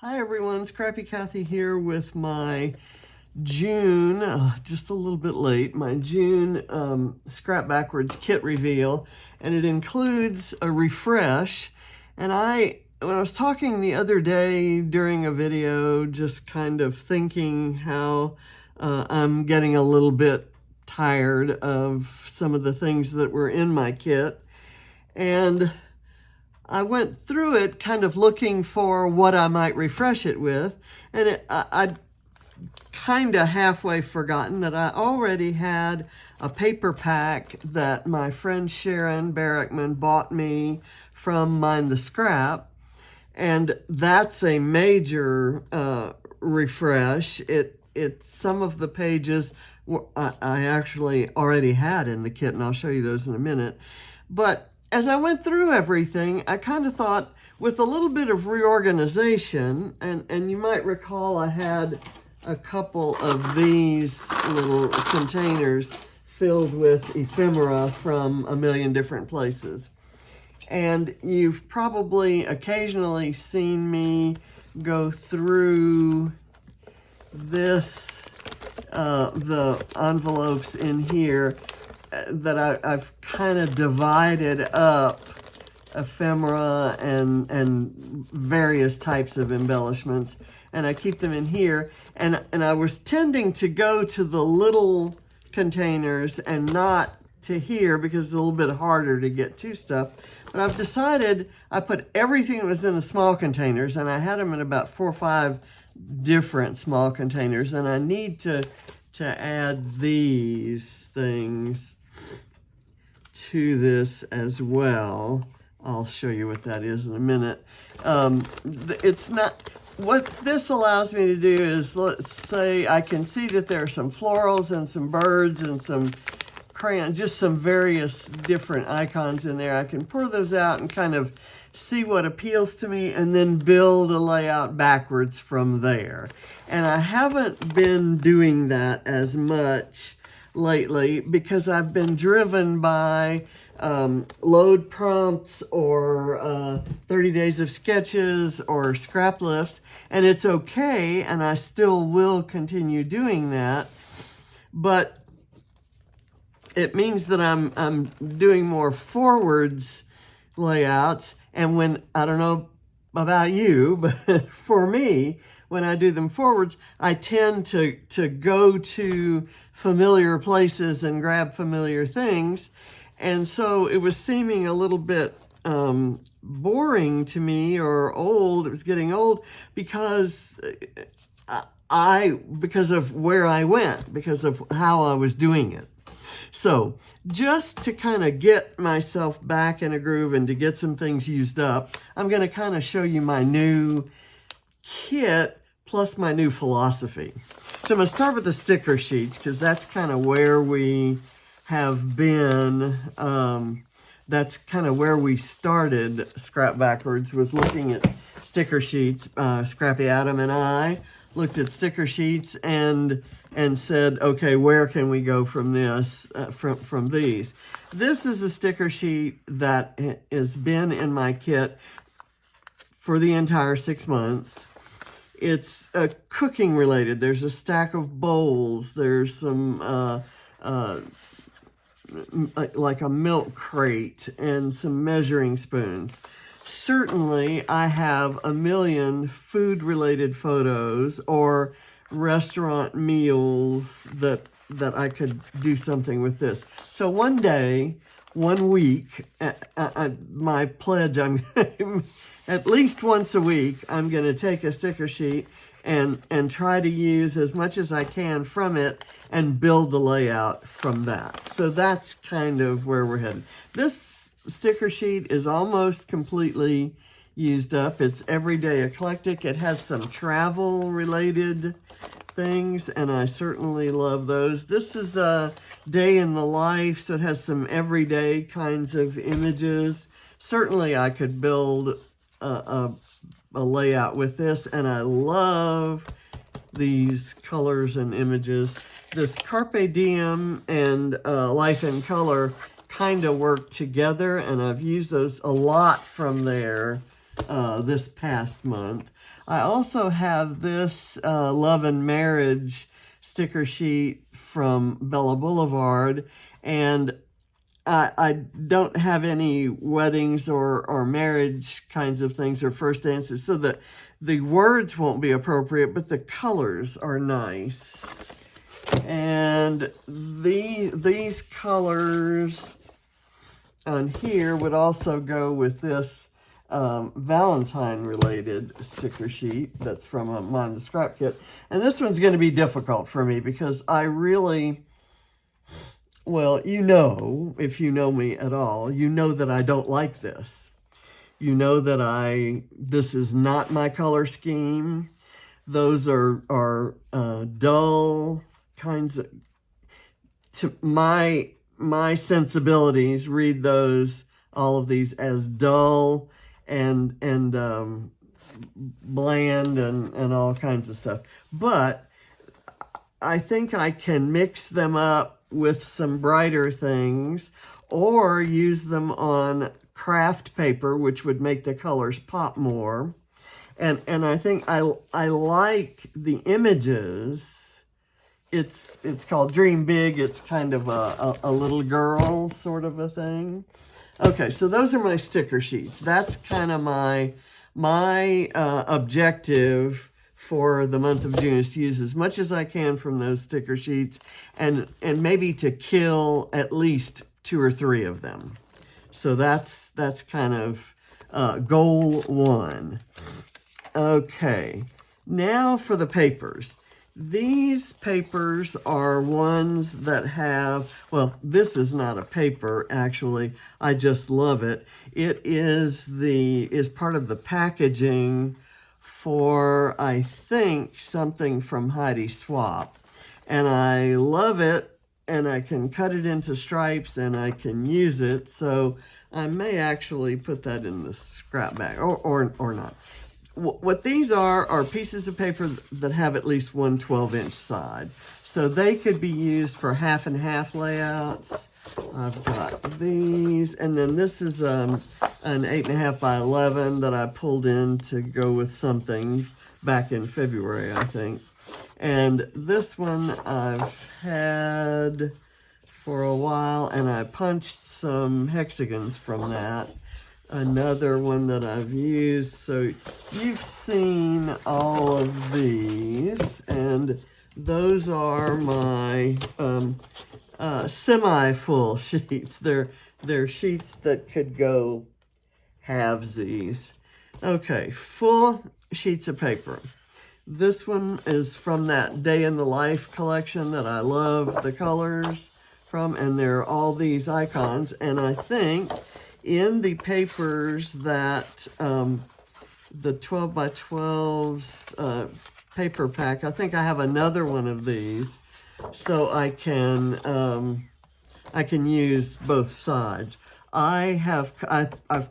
Hi everyone, Scrappy Kathy here with my June, just a little bit late, my June Scrap Backwards kit reveal, and it includes a refresh. And when I was talking the other day during a video, just kind of thinking how I'm getting a little bit tired of some of the things that were in my kit. And I went through it kind of looking for what I might refresh it with, and I'd kind of halfway forgotten that I already had a paper pack that my friend Sharon Barrackman bought me from Mind the Scrap, and that's a major refresh. It's some of the pages I actually already had in the kit, and I'll show you those in a minute. But as I went through everything, I kind of thought with a little bit of reorganization, and you might recall I had a couple of these little containers filled with ephemera from a million different places. And you've probably occasionally seen me go through this, the envelopes in here, that I've kind of divided up ephemera and various types of embellishments, and I keep them in here. And I was tending to go to the little containers and not to here because it's a little bit harder to get to stuff. But I've decided I put everything that was in the small containers, and I had them in about 4 or 5 different small containers, and I need to add these things to this as well. I'll show you what that is in a minute. It's not, what this allows me to do is, let's say I can see that there are some florals and some birds and some crayons, just some various different icons in there. I can pour those out and kind of see what appeals to me and then build a layout backwards from there. And I haven't been doing that as much lately because I've been driven by load prompts or 30 days of sketches or scrap lifts, and it's okay, and I still will continue doing that, but it means that I'm doing more forwards layouts. And when, I don't know about you, but for me, when I do them forwards, I tend to go to familiar places and grab familiar things. And so it was seeming a little bit boring to me, or old. It was getting old because because of where I went, because of how I was doing it. So just to kind of get myself back in a groove and to get some things used up, I'm going to kind of show you my new kit plus my new philosophy. So I'm going to start with the sticker sheets because that's kind of where we have been. That's kind of where we started Scrap Backwards, was looking at sticker sheets. Scrappy Adam and I looked at sticker sheets and said, okay, where can we go from this, from these? This is a sticker sheet that has been in my kit for the entire 6 months. It's cooking related. There's a stack of bowls. There's some, like a milk crate and some measuring spoons. Certainly, I have a million food-related photos or restaurant meals that I could do something with this. So one day, 1 week, my pledge, I'm at least once a week, I'm going to take a sticker sheet and try to use as much as I can from it and build the layout from that. So that's kind of where we're headed. This sticker sheet is almost completely used up. It's everyday eclectic. It has some travel related things, and I certainly love those. This is a day in the life, so it has some everyday kinds of images. Certainly I could build a layout with this, and I love these colors and images. This Carpe Diem and Life in Color kind of work together, and I've used those a lot from there this past month. I also have this Love and Marriage sticker sheet from Bella Boulevard, and I don't have any weddings or marriage kinds of things or first dances, so the words won't be appropriate, but the colors are nice. And these colors on here would also go with this Valentine-related sticker sheet that's from Mind the Scrap Kit. And this one's going to be difficult for me because I really... Well, you know, if you know me at all, you know that I don't like this. You know that this is not my color scheme. Those are dull kinds of, to my sensibilities, read all of these as dull and bland and all kinds of stuff. But I think I can mix them up with some brighter things, or use them on craft paper, which would make the colors pop more. And I think I like the images. It's called Dream Big. It's kind of a little girl sort of a thing. Okay, so those are my sticker sheets. That's kind of my objective for the month of June, is to use as much as I can from those sticker sheets, and maybe to kill at least 2 or 3 of them. So that's kind of goal 1. Okay, now for the papers. These papers are ones that have, well, this is not a paper, actually. I just love it. It is part of the packaging for, I think, something from Heidi Swapp. And I love it, and I can cut it into stripes, and I can use it. So I may actually put that in the scrap bag, or not. What these are pieces of paper that have at least one 12-inch side. So they could be used for half and half layouts. I've got these, and then this is an 8.5 by 11 that I pulled in to go with some things back in February, I think. And this one I've had for a while, and I punched some hexagons from that. Another one that I've used. So you've seen all of these, and those are my semi-full sheets. They're sheets that could go halvesies. Okay, full sheets of paper. This one is from that Day in the Life collection that I love the colors from, and there are all these icons. And I think in the papers that the 12 by 12s paper pack, I think I have another one of these, so I can use both sides. I've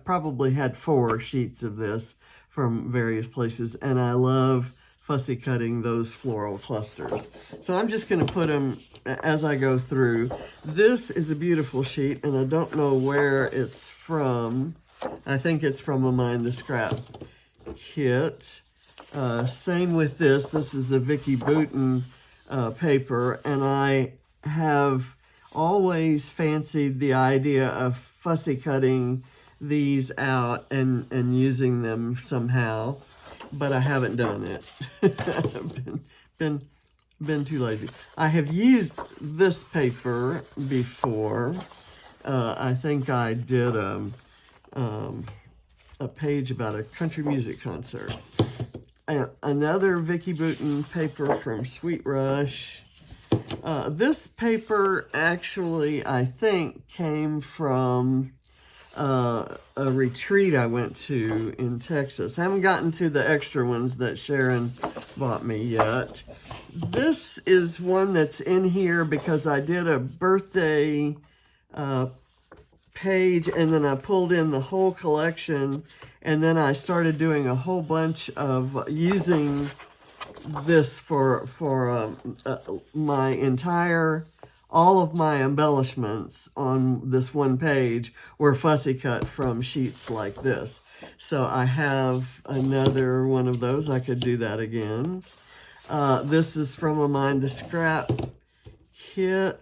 probably had 4 sheets of this from various places, and I love fussy cutting those floral clusters. So I'm just going to put them as I go through. This is a beautiful sheet, and I don't know where it's from. I think it's from a Mind the Scrap Kit. Same with this. This is a Vicky Bouton paper, and I have always fancied the idea of fussy cutting these out and using them somehow, but I haven't done it. I've been too lazy. I have used this paper before. I think I did a page about a country music concert. Another Vicky Bouton paper from Sweet Rush. This paper actually, I think, came from a retreat I went to in Texas. I haven't gotten to the extra ones that Sharon bought me yet. This is one that's in here because I did a birthday page, and then I pulled in the whole collection, and then I started doing a whole bunch of using this for my entire all of my embellishments on this one page were fussy cut from sheets like this. So I have another one of those. I could do that again. This is from a Mind to Scrap kit.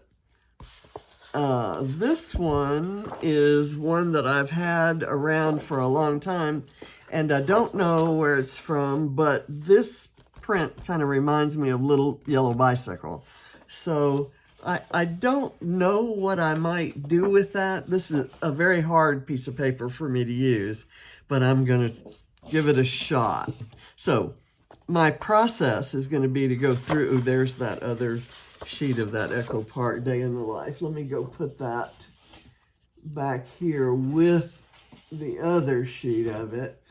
This one is one that I've had around for a long time, and I don't know where it's from, but this print kind of reminds me of Little Yellow Bicycle. So I don't know what I might do with that. This is a very hard piece of paper for me to use, but I'm going to give it a shot. So my process is going to be to go through, there's that other sheet of that Echo Park Day in the Life. Let me go put that back here with the other sheet of it,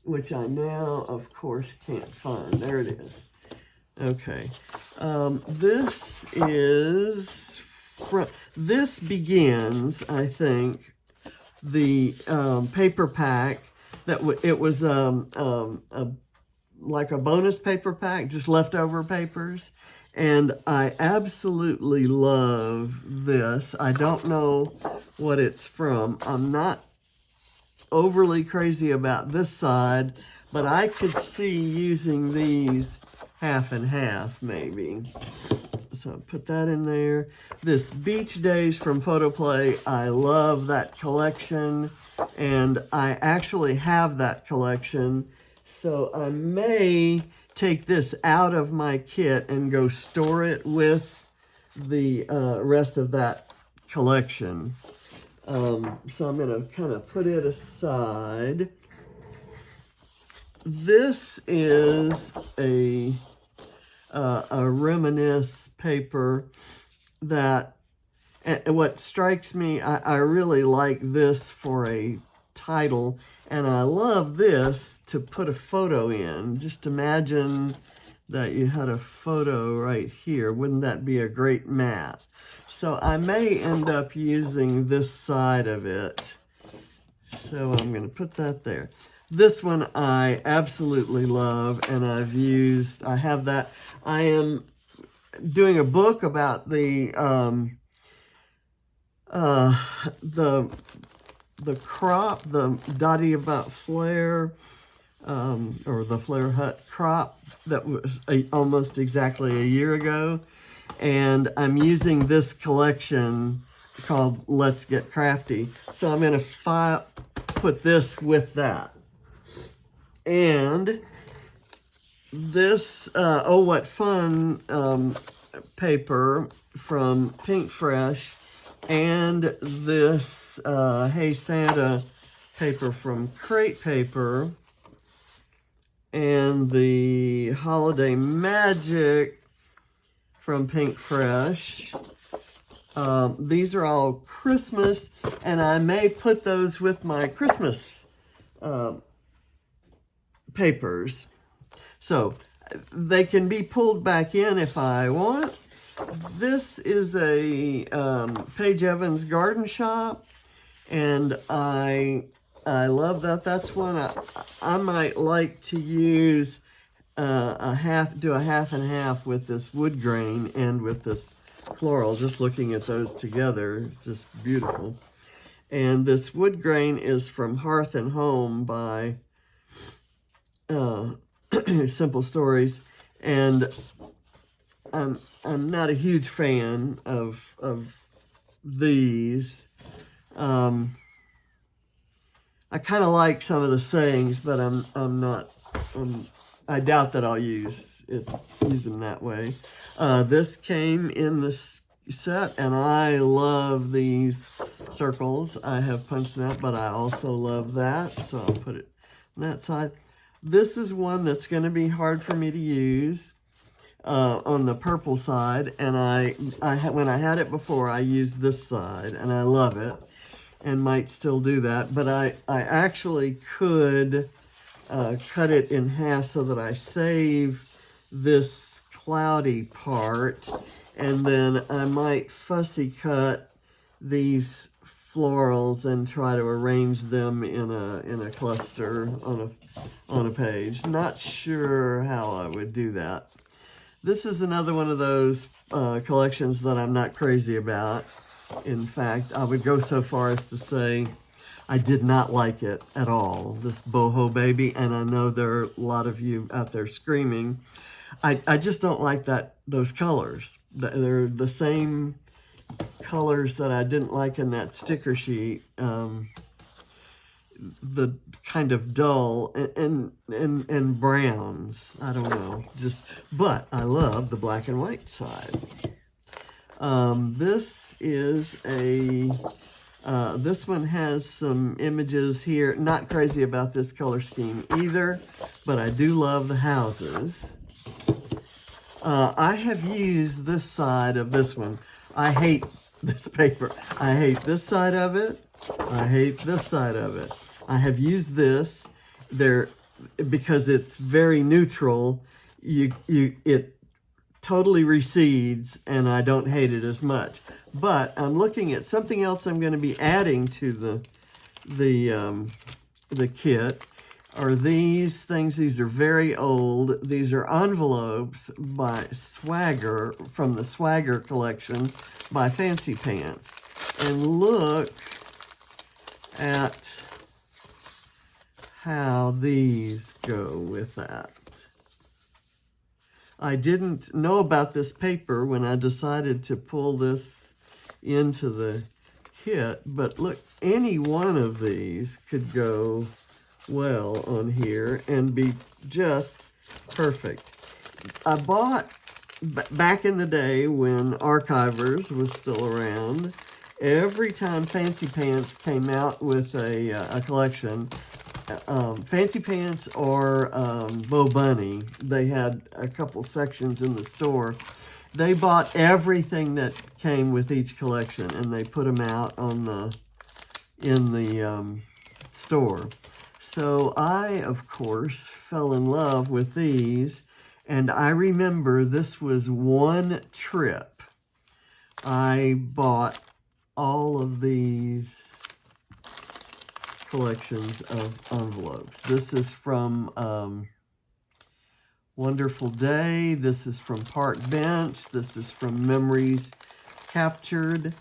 which I now, of course, can't find. There it is. Okay. This begins, I think, the paper pack that it was like a bonus paper pack, just leftover papers. And I absolutely love this. I don't know what it's from. I'm not overly crazy about this side, but I could see using these half and half maybe. So put that in there. This Beach Days from Photoplay, I love that collection, and I actually have that collection. So I may take this out of my kit and go store it with the rest of that collection. So I'm going to kind of put it aside. This is a reminisce paper that, and what strikes me, I really like this for a title, and I love this to put a photo in. Just imagine that you had a photo right here. Wouldn't that be a great map? So I may end up using this side of it. So I'm going to put that there. This one I absolutely love, and I have that. I am doing a book about the crop, the Dottie About Flare, or the Flare Hut crop that was almost exactly a year ago. And I'm using this collection called Let's Get Crafty. So I'm going to put this with that. And this, Oh What Fun paper from Pink Fresh, and this Hey Santa paper from Crate Paper, and the Holiday Magic from Pink Fresh. These are all Christmas, and I may put those with my Christmas papers. So they can be pulled back in if I want. This is a Paige Evans Garden Shop, and I love that. That's one I might like to use do a half and half with this wood grain and with this floral. Just looking at those together, it's just beautiful. And this wood grain is from Hearth and Home by Simple Stories, and I'm not a huge fan of these. I kind of like some of the sayings, but I doubt that I'll use them that way. This came in this set, and I love these circles. I have punched that, but I also love that, so I'll put it on that side. This is one that's going to be hard for me to use on the purple side, and when I had it before, I used this side, and I love it, and might still do that, but I actually could cut it in half so that I save this cloudy part, and then I might fussy cut these florals and try to arrange them in a cluster on a page. Not sure how I would do that. This is another one of those collections that I'm not crazy about. In fact, I would go so far as to say I did not like it at all, this boho baby, and I know there are a lot of you out there screaming. I just don't like those colors. They're the same colors that I didn't like in that sticker sheet. The kind of dull and browns. I don't know. But I love the black and white side. This is this one has some images here. Not crazy about this color scheme either, but I do love the houses. I have used this side of this one. I hate this paper. I hate this side of it. I hate this side of it. I have used this there because it's very neutral. It totally recedes, and I don't hate it as much. But I'm looking at something else I'm going to be adding to the kit. Are these things? These are very old. These are envelopes by Swagger, from the Swagger collection by Fancy Pants. And look at how these go with that. I didn't know about this paper when I decided to pull this into the kit, but look, any one of these could go well on here and be just perfect. I bought, back in the day when Archivers was still around, every time Fancy Pants came out with a collection, Fancy Pants or Bo Bunny, they had a couple sections in the store. They bought everything that came with each collection, and they put them out on in the store. So I, of course, fell in love with these, and I remember this was one trip. I bought all of these collections of envelopes. This is from Wonderful Day. This is from Park Bench. This is from Memories Captured.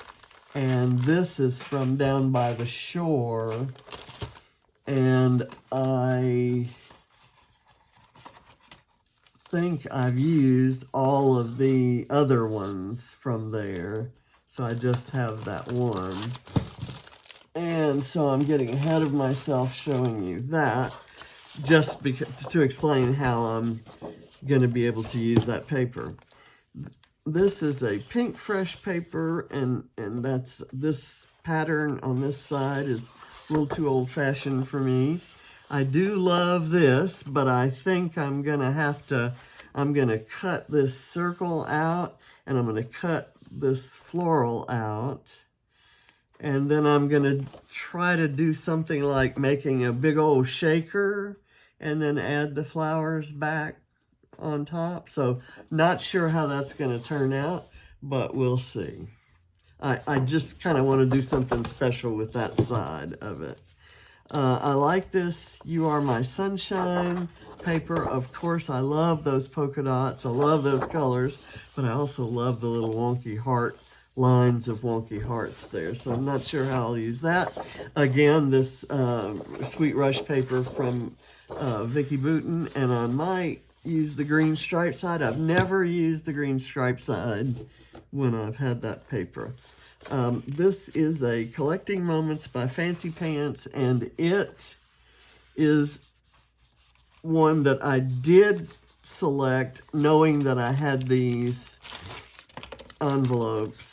And this is from Down by the Shore. And I think I've used all of the other ones from there. So I just have that one. And so I'm getting ahead of myself showing you that, just because, to explain how I'm going to be able to use that paper. This is a pink fresh paper, and that's this pattern on this side is a little too old-fashioned for me. I do love this, but I think I'm going to cut this circle out, and I'm going to cut this floral out. And then I'm going to try to do something like making a big old shaker and then add the flowers back on top. So not sure how that's going to turn out, but we'll see. I just kind of want to do something special with that side of it. I like this You Are My Sunshine paper. Of course, I love those polka dots. I love those colors, but I also love the little wonky heart lines of wonky hearts there. So I'm not sure how I'll use that. Again, this Sweet Rush paper from Vicki Boutin, and I might use the green stripe side. I've never used the green stripe side when I've had that paper. This is a Collecting Moments by Fancy Pants, and it is one that I did select knowing that I had these envelopes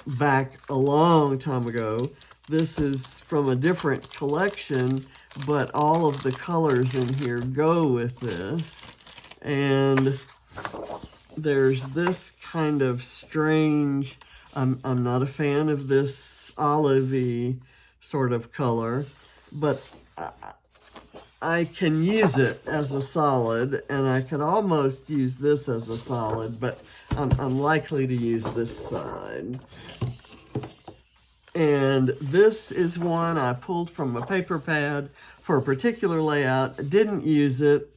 back a long time ago. This is from a different collection, but all of the colors in here go with this. And there's this kind of strange, I'm not a fan of this olivey sort of color, but I can use it as a solid, and I could almost use this as a solid, but I'm likely to use this side. And this is one I pulled from a paper pad for a particular layout. Didn't use it.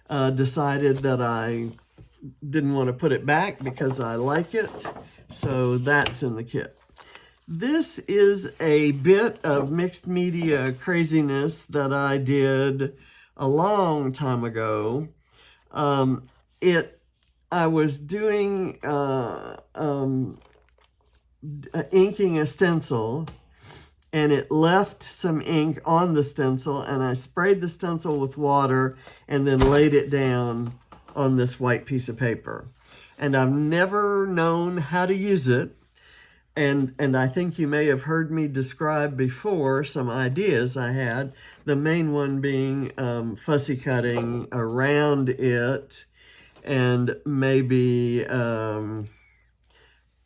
Decided that I didn't want to put it back because I like it. So that's in the kit. This is a bit of mixed media craziness that I did a long time ago. I was doing inking a stencil, and it left some ink on the stencil, and I sprayed the stencil with water and then laid it down on this white piece of paper. And I've never known how to use it. And I think you may have heard me describe before some ideas I had, the main one being fussy cutting around it, and maybe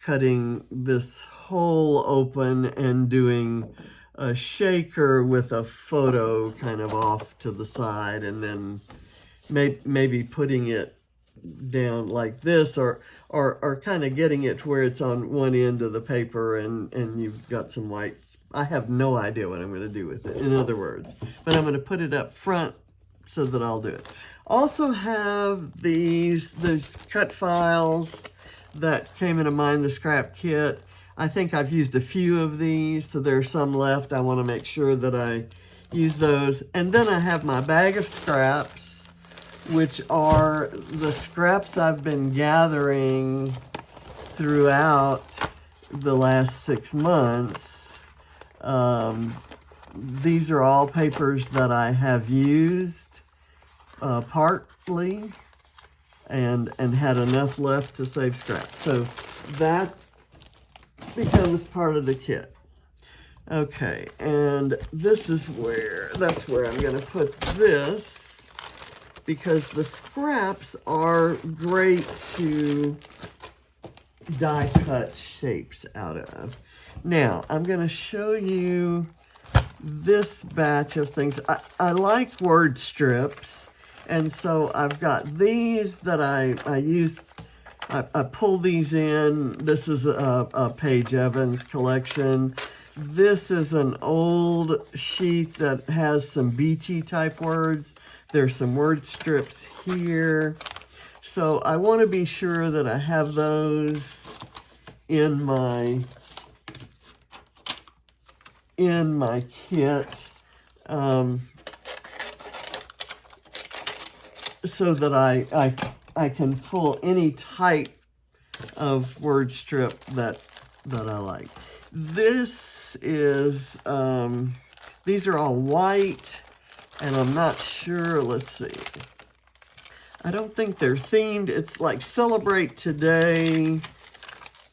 cutting this hole open and doing a shaker with a photo kind of off to the side, and then maybe putting it down like this, or kind of getting it to where it's on one end of the paper and you've got some whites. I have no idea what I'm going to do with it, in other words, but I'm going to put it up front so that I'll do it. Also have these cut files that came into mind, the scrap kit. I think I've used a few of these, so there's some left. I want to make sure that I use those. And then I have my bag of scraps, which are the scraps I've been gathering throughout the last 6 months. These are all papers that I have used partly and had enough left to save scraps. So that becomes part of the kit. Okay, and this is that's where I'm going to put this, because the scraps are great to die cut shapes out of. Now, I'm going to show you this batch of things. I like word strips, and so I've got these that I use. I pull these in. This is a Paige Evans collection. This is an old sheet that has some beachy type words. There's some word strips here. So I want to be sure that I have those in my kit, so that I can pull any type of word strip that I like. This is, these are all white, and I'm not sure, let's see. I don't think they're themed. It's like celebrate today,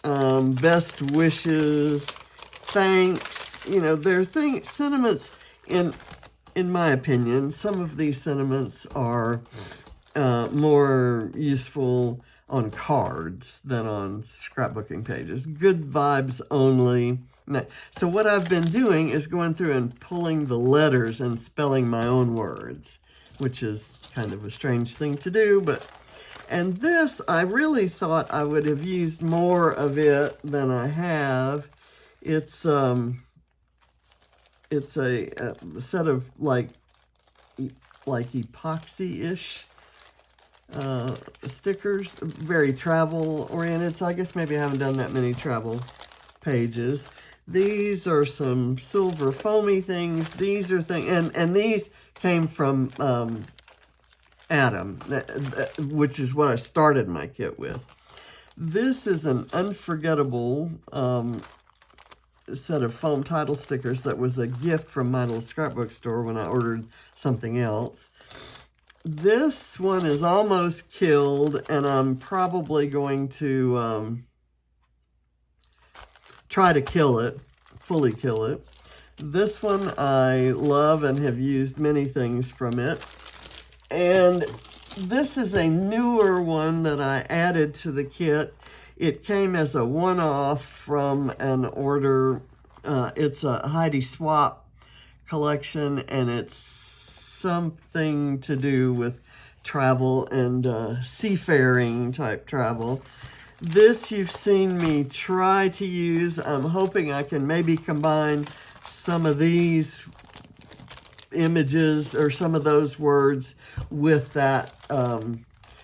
best wishes, thanks. You know, they're sentiments, in my opinion. Some of these sentiments are more useful on cards than on scrapbooking pages. Good vibes only. So what I've been doing is going through and pulling the letters and spelling my own words, which is kind of a strange thing to do, and this, I really thought I would have used more of it than I have. It's a set of like epoxy-ish stickers, very travel oriented, so I guess maybe I haven't done that many travel pages. These are some silver foamy things. These are things, and these came from Adam, which is what I started my kit with. This is an unforgettable set of foam title stickers that was a gift from my little scrapbook store when I ordered something else. This one is almost killed, and I'm probably going to try to kill it, fully kill it. This one I love and have used many things from it. And this is a newer one that I added to the kit. It came as a one-off from an order. It's a Heidi Swap collection, and it's something to do with travel and seafaring type travel. This you've seen me try to use. I'm hoping I can maybe combine some of these images or some of those words with that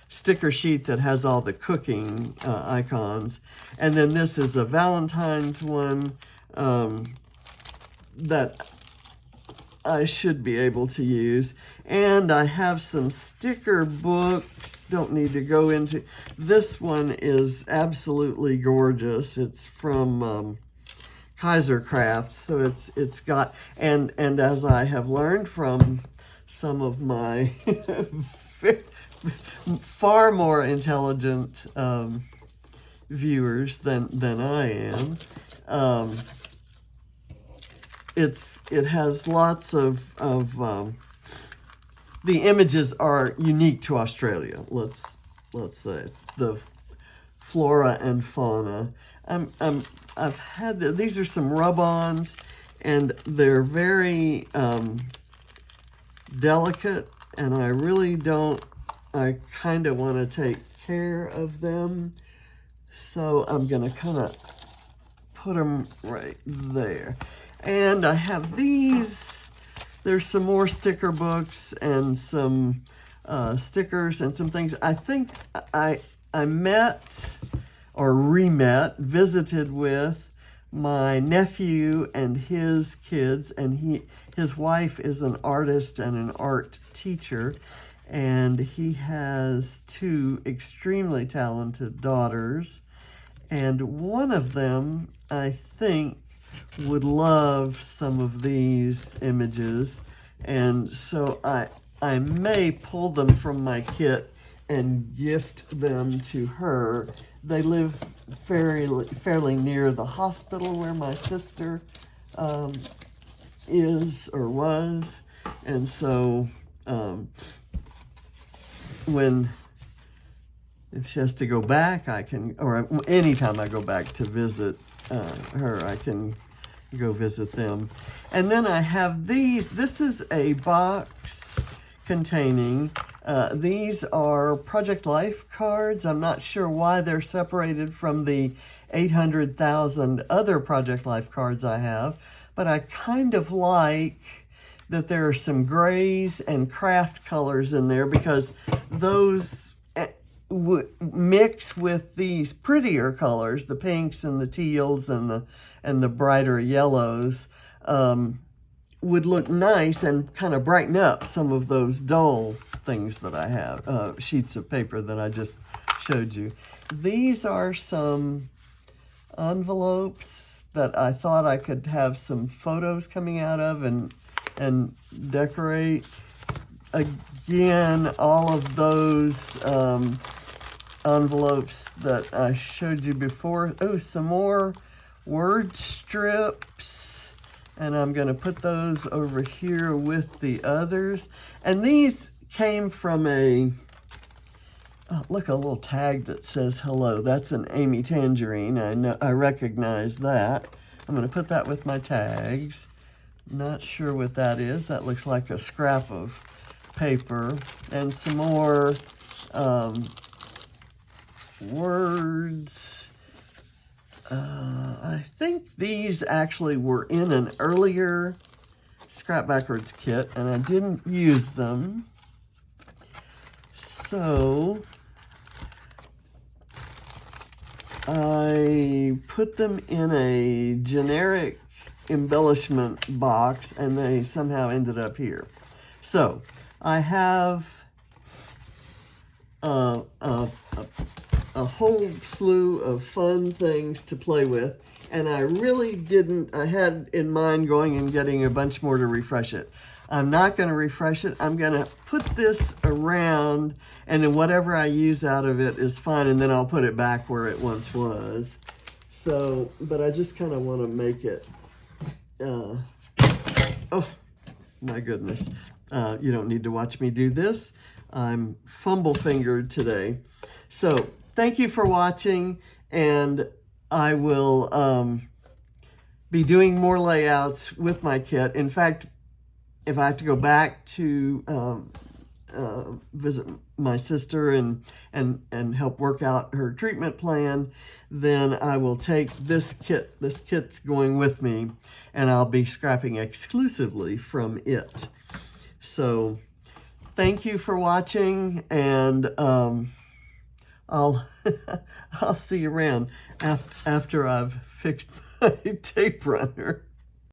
sticker sheet that has all the cooking icons. And then this is a Valentine's one that I should be able to use. And I have some sticker books, don't need to go into. This one is absolutely gorgeous. It's from Kaiser Crafts, so it's got, and as I have learned from some of my far more intelligent viewers than I am, it has lots of the images are unique to Australia. Let's say it's the flora and fauna. I've had these are some rub-ons, and they're very delicate, and I really don't. I kind of want to take care of them, so I'm gonna kind of put them right there. And I have these. There's some more sticker books and some stickers and some things. I think I met or visited with my nephew and his kids, and his wife is an artist and an art teacher, and he has 2 extremely talented daughters, and one of them, I think, would love some of these images, and so I may pull them from my kit and gift them to her. They live fairly near the hospital where my sister is or was, and so if she has to go back, I can, or anytime I go back to visit her, I can go visit them. And then I have these. This is a box containing, these are Project Life cards. I'm not sure why they're separated from the 800,000 other Project Life cards I have, but I kind of like that there are some grays and craft colors in there, because those mix with these prettier colors, the pinks and the teals and the brighter yellows, would look nice and kind of brighten up some of those dull things that I have, sheets of paper that I just showed you. These are some envelopes that I thought I could have some photos coming out of and decorate. Again, all of those envelopes that I showed you before. Oh, some more word strips, and I'm going to put those over here with the others. And these came from a, oh, look, a little tag that says hello. That's an Amy Tangerine. I recognize that. I'm going to put that with my tags. Not sure what that is. That looks like a scrap of paper. And some more words. I think these actually were in an earlier Scrap Backwards kit, and I didn't use them. So I put them in a generic embellishment box, and they somehow ended up here. So I have a whole slew of fun things to play with, and I really didn't, I had in mind going and getting a bunch more to refresh it. I'm not going to refresh it. I'm going to put this around, and then whatever I use out of it is fine, and then I'll put it back where it once was. So, but I just kind of want to make it, oh my goodness. You don't need to watch me do this. I'm fumble-fingered today. So thank you for watching, and I will be doing more layouts with my kit. In fact, if I have to go back to visit my sister and help work out her treatment plan, then I will take this kit. This kit's going with me, and I'll be scrapping exclusively from it. So thank you for watching, and I'll I'll see you around after I've fixed my tape runner.